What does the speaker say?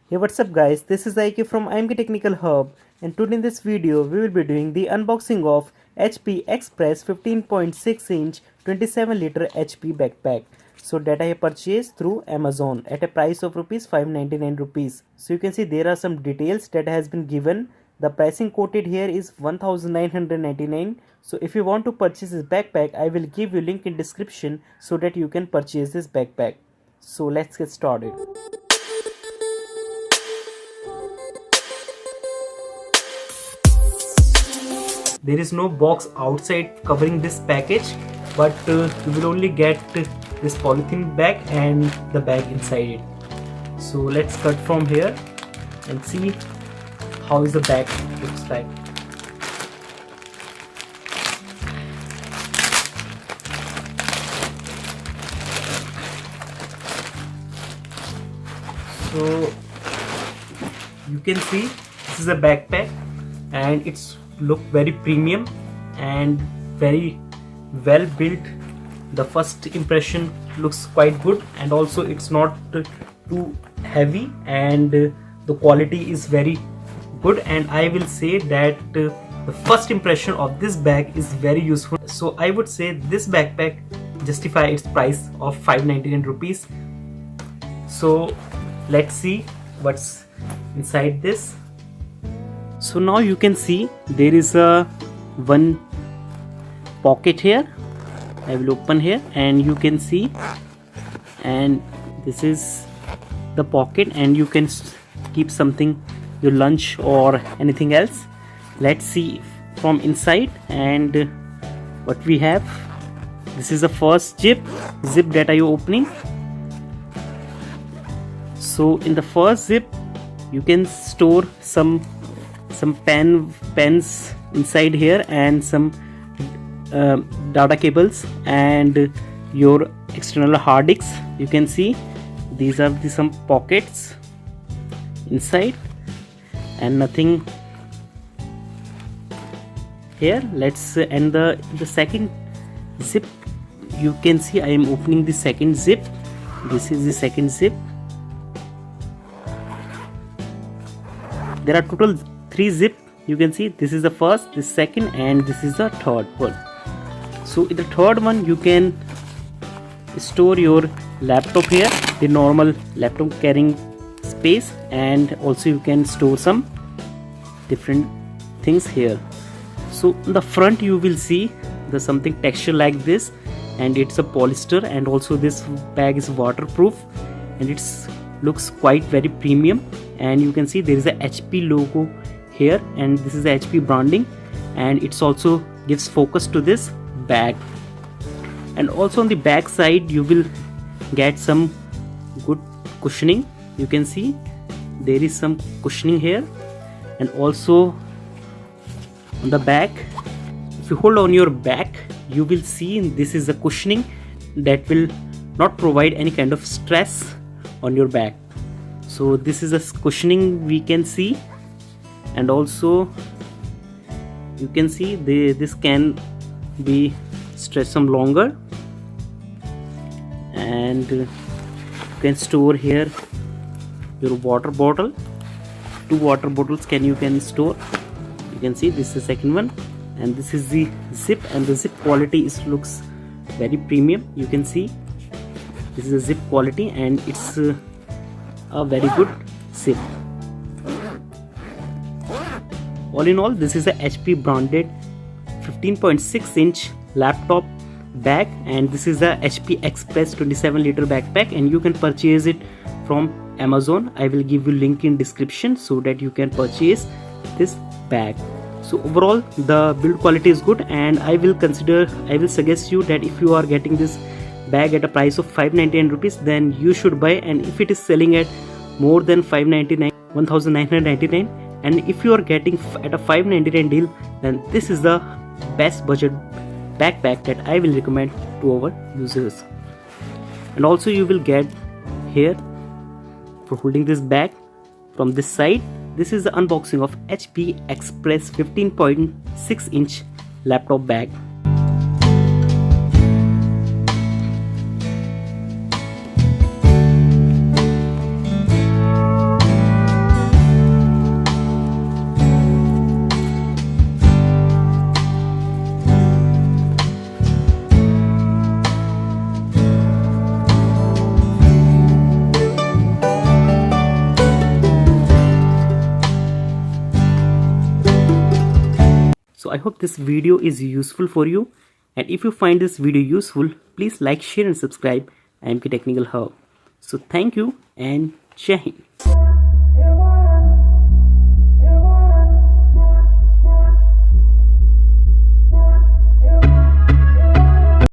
Hey, what's up guys, this is IK from IMK Technical Hub, and today in this video we will be doing the unboxing of HP Express 15.6 inch 27 liter HP backpack. So that I have purchased through Amazon at a price of rupees 599 rupees. So you can see there are some details that has been given. The pricing quoted here is 1999. So if you want to purchase this backpack, I will give you link in description so that you can purchase this backpack. So let's get started. There is no box outside covering this package, but you will only get this polythene bag and the bag inside it. So let's cut from here and see how is the bag looks like. So you can see this is a backpack and it's look very premium and very well built. The first impression looks quite good, and also it's not too heavy, and the quality is very good, and I will say that the first impression of this bag is very useful. So I would say this backpack justify its price of 599 rupees. So let's see what's inside this. So now you can see there is a one pocket here. I will open here and you can see, and this is the pocket, and you can keep something, your lunch or anything else. Let's see from inside and what we have. This is the first zip that I am opening. So in the first zip you can store some pens inside here, and some data cables, and your external hard disks. You can see these are some pockets inside and nothing here. Let's end the second zip. You can see I am opening the second zip. This is the second zip. There are total 3 zip. You can see this is the first, this second, and this is the third one. So in the third one you can store your laptop here, the normal laptop carrying space, and also you can store some different things here. So in the front you will see there's something texture like this, and it's a polyester, and also this bag is waterproof, and it looks quite very premium. And you can see there is a HP logo here, and this is the HP branding, and it's also gives focus to this bag. And also on the back side you will get some good cushioning. You can see there is some cushioning here, and also on the back, if you hold on your back, you will see this is a cushioning that will not provide any kind of stress on your back. So this is a cushioning we can see, and also you can see this can be stretched some longer, and you can store here your water bottle. 2 water bottles you can store. You can see this is the second one, and this is the zip, and the zip quality looks very premium. You can see this is a zip quality, and it's a very good zip. All in all, this is a HP branded 15.6 inch laptop bag, and this is a HP Express 27 liter backpack, and you can purchase it from Amazon. I will give you link in description so that you can purchase this bag. So overall the build quality is good, and I will suggest you that if you are getting this bag at a price of 599 rupees, then you should buy. And if it is selling at more than 1999, and if you are getting at a 599 deal, then this is the best budget backpack that I will recommend to our users. And also you will get here for holding this bag from this side. This is the unboxing of HP Express 15.6 inch laptop bag. So I hope this video is useful for you, and if you find this video useful, please like, share and subscribe. I am Technical Hub. So thank you and Jai Hind.